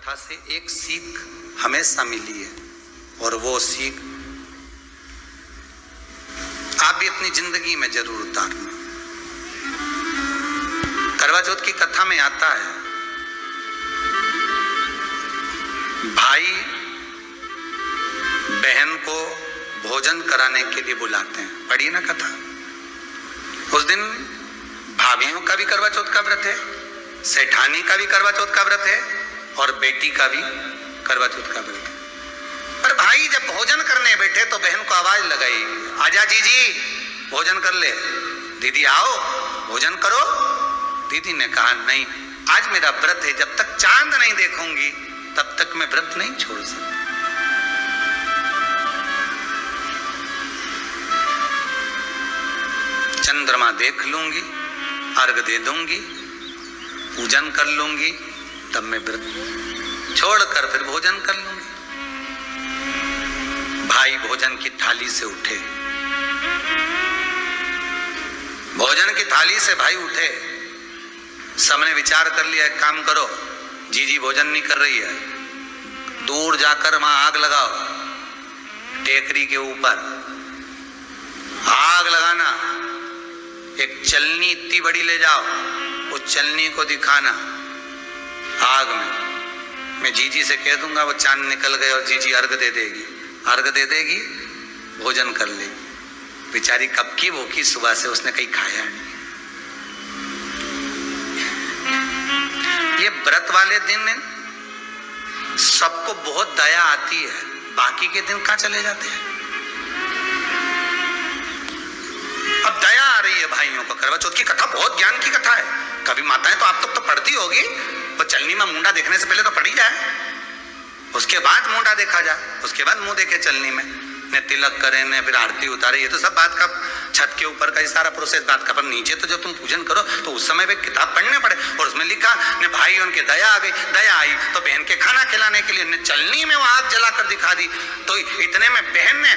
कथा से एक सीख हमेशा मिली है और वो सीख आप भी अपनी जिंदगी में जरूर उतारना। करवा चौथ की कथा में आता है भाई बहन को भोजन कराने के लिए बुलाते हैं। पढ़िए ना कथा। उस दिन भाभियों का भी करवा चौथ का व्रत है, सेठानी का भी करवा चौथ का व्रत है और बेटी का भी करवा चौथ का व्रत है। पर भाई जब भोजन करने बैठे तो बहन को आवाज लगाई, आजा जीजी भोजन कर ले। दीदी आओ भोजन करो। दीदी ने कहा नहीं, आज मेरा व्रत है, जब तक चांद नहीं देखूंगी तब तक मैं व्रत नहीं छोड़ सकती। चंद्रमा देख लूंगी, अर्घ दे दूंगी, पूजन कर लूंगी, तब मैं व्रत छोड़कर फिर भोजन कर लूंगी। भाई भोजन की थाली से उठे, भोजन की थाली से भाई उठे। सबने विचार कर लिया, एक काम करो, जीजी भोजन नहीं कर रही है, दूर जाकर वहां आग लगाओ, टेकरी के ऊपर आग लगाना, एक चलनी इतनी बड़ी ले जाओ, उस चलनी को दिखाना आग में। मैं जीजी से कह दूंगा, वो चांद निकल गए और जीजी अर्घ दे देगी, अर्घ दे देगी, भोजन कर लेगी। बेचारी कब की भूखी, सुबह से उसने कहीं खाया नहीं। ये व्रत वाले दिन सबको बहुत दया आती है, बाकी के दिन कहां चले जाते हैं। अब दया आ रही है भाइयों को। करवा चौथ की कथा बहुत ज्ञान की कथा है। कभी माताएं तो आप तक तो पढ़ती होगी, वो चलनी में मुंडा देखने से पहले तो पढ़ी जाए, उसके बाद मुंडा देखा जाए, उसके बाद मुंह देखे चलनी में, ने तिलक करे, ने फिर आरती उतारे। ये तो सब बात का छत के ऊपर का ये सारा प्रोसेस बात का। पर नीचे तो जब तुम पूजन करो तो उस समय भी किताब पढ़ने पड़े, और उसमें लिखा ने भाई उनके दया आ गई, दया आई तो बहन के खाना खिलाने के लिए ने चलनी में वो आग जलाकर दिखा दी। तो इतने में बहन ने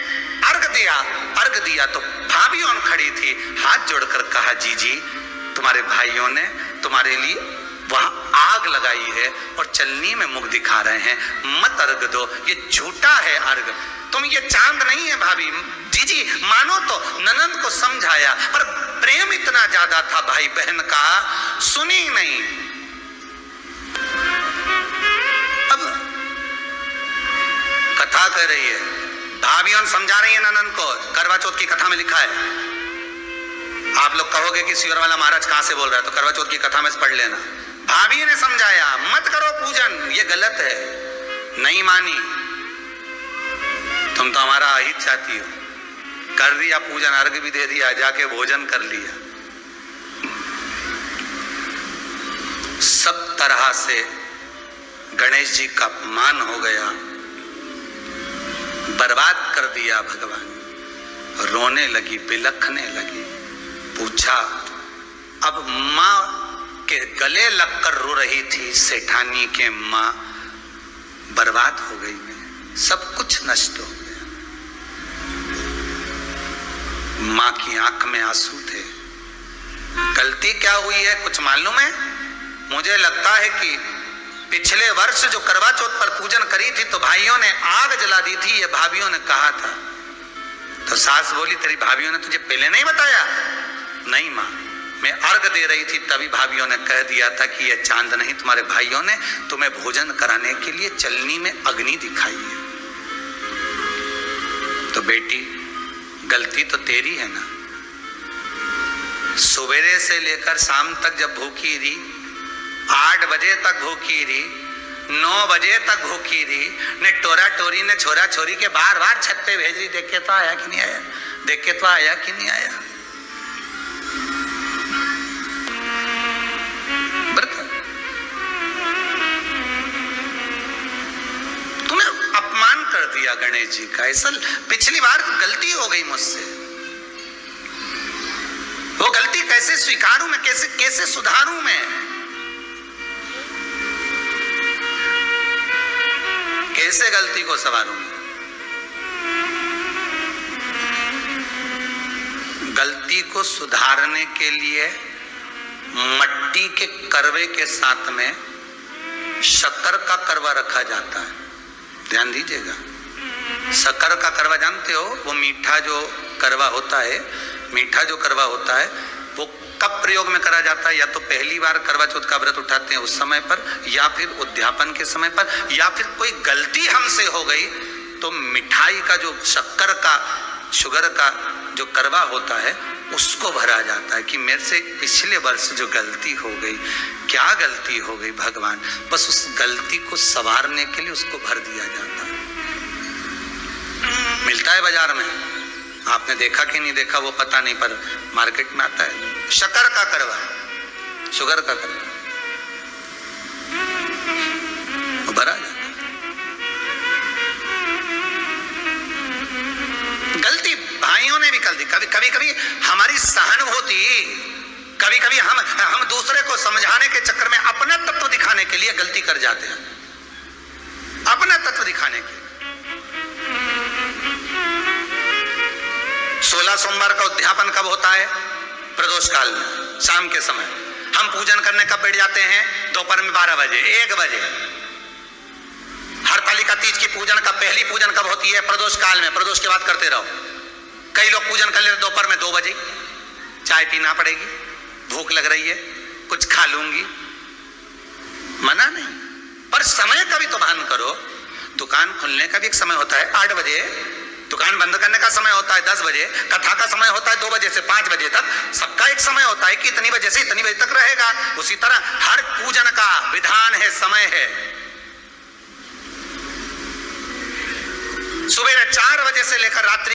अर्घ दिया तो भाभी उन खड़ी थी, हाथ जोड़कर कहा, जीजी तुम्हारे भाइयों ने तुम्हारे लिए वहां आग लगाई है और चलनी में मुख दिखा रहे हैं, मत अर्घ दो, ये झूठा है अर्घ, तुम ये चांद नहीं है भाभी। जीजी मानो तो ननद को समझाया, पर प्रेम इतना ज्यादा था भाई बहन का, सुनी नहीं। अब कथा कर रही है, भाभियों समझा रही है ननद को। करवा चौथ की कथा में लिखा है। आप लोग कहोगे कि सिवर वाला महाराज कहां से बोल रहा है, तो करवा चौथ की कथा में पढ़ लेना। भाभी ने समझाया, मत करो पूजन, ये गलत है। नहीं मानी, तुम तो हमारा अहित चाहती हो। कर दिया पूजन, अर्घ भी दे दिया, जाके भोजन कर लिया। सब तरह से गणेश जी का अपमान हो गया, बर्बाद कर दिया भगवान। रोने लगी, बिलखने लगी। पूछा, अब माँ के गले लगकर रो रही थी सेठानी के माँ, बर्बाद हो गई मैं, सब कुछ नष्ट हो गया। माँ की आंख में आंसू थे। गलती क्या हुई है कुछ मालूम है? मुझे लगता है कि पिछले वर्ष जो करवा चौथ पर पूजन करी थी तो भाइयों ने आग जला दी थी, ये भाभियों ने कहा था। तो सास बोली, तेरी भाभियों ने तुझे पहले नहीं बताया? नहीं माँ, मैं अर्घ दे रही थी तभी भाभियों ने कह दिया था कि ये चांद नहीं, तुम्हारे भाइयों ने तुम्हें भोजन कराने के लिए चलनी में अग्नि दिखाई है। तो बेटी गलती तो तेरी है ना। सवेरे से लेकर शाम तक जब भूखी रही, 8 बजे तक भूखी रही, 9 बजे तक भूखी रही, ने टोरा टोरी ने छोरा छोरी के बार बार छत पे भेज रही, देख के तो आया कि नहीं आया, देख के तो आया कि नहीं आया। तुम्हें अपमान कर दिया गणेश जी का। ऐसा पिछली बार गलती हो गई मुझसे, वो गलती कैसे स्वीकारूं मैं, कैसे सुधारूं मैं, कैसे गलती को संवारूं। गलती को सुधारने के लिए मट्टी के करवे के साथ में शक्कर का करवा रखा जाता है। ध्यान दीजिएगा, शक्कर का करवा जानते हो, वो मीठा जो करवा होता है, मीठा जो करवा होता है वो कब प्रयोग में करा जाता है? या तो पहली बार करवा चौथ का व्रत उठाते हैं उस समय पर, या फिर उद्यापन के समय पर, या फिर कोई गलती हमसे हो गई तो मिठाई का जो शक्कर का, शुगर का जो करवा होता है उसको भरा जाता है कि मेरे से पिछले वर्ष जो गलती हो गई, क्या गलती हो गई भगवान, बस उस गलती को संवारने के लिए उसको भर दिया जाता है। मिलता है बाजार में, आपने देखा कि नहीं देखा वो पता नहीं, पर मार्केट में आता है शक्कर का करवा, शुगर का करवा, वो भरा जाता है। गलती भाइयों ने भी कर दी, कभी कभी हमारी सहानुभूति, कभी कभी हम दूसरे को समझाने के चक्कर में अपना तत्व दिखाने के लिए गलती कर जाते हैं, अपना तत्व दिखाने के। 16 सोमवार का उद्यापन कब होता है? प्रदोष काल में, शाम के समय। हम पूजन करने कब बैठ जाते हैं? दोपहर में 12 बजे, 1 बजे। हरतालिका तीज की पूजन का पहली पूजन कब होती है? प्रदोष काल में। प्रदोष के बाद करते रहो। कई लोग पूजन कर लेते दोपहर में 2 बजे, चाय पीना पड़ेगी, भूख लग रही है, कुछ खा लूंगी, मना नहीं, पर समय का भी तो भान करो। दुकान खुलने का भी एक समय होता है 8 बजे, दुकान बंद करने का समय होता है 10 बजे, कथा का समय होता है 2 बजे से 5 बजे तक, सबका एक समय होता है कि इतनी बजे से इतनी बजे तक रहेगा। उसी तरह हर पूजन का विधान है, समय है। सुबह 4 बजे से लेकर रात्रि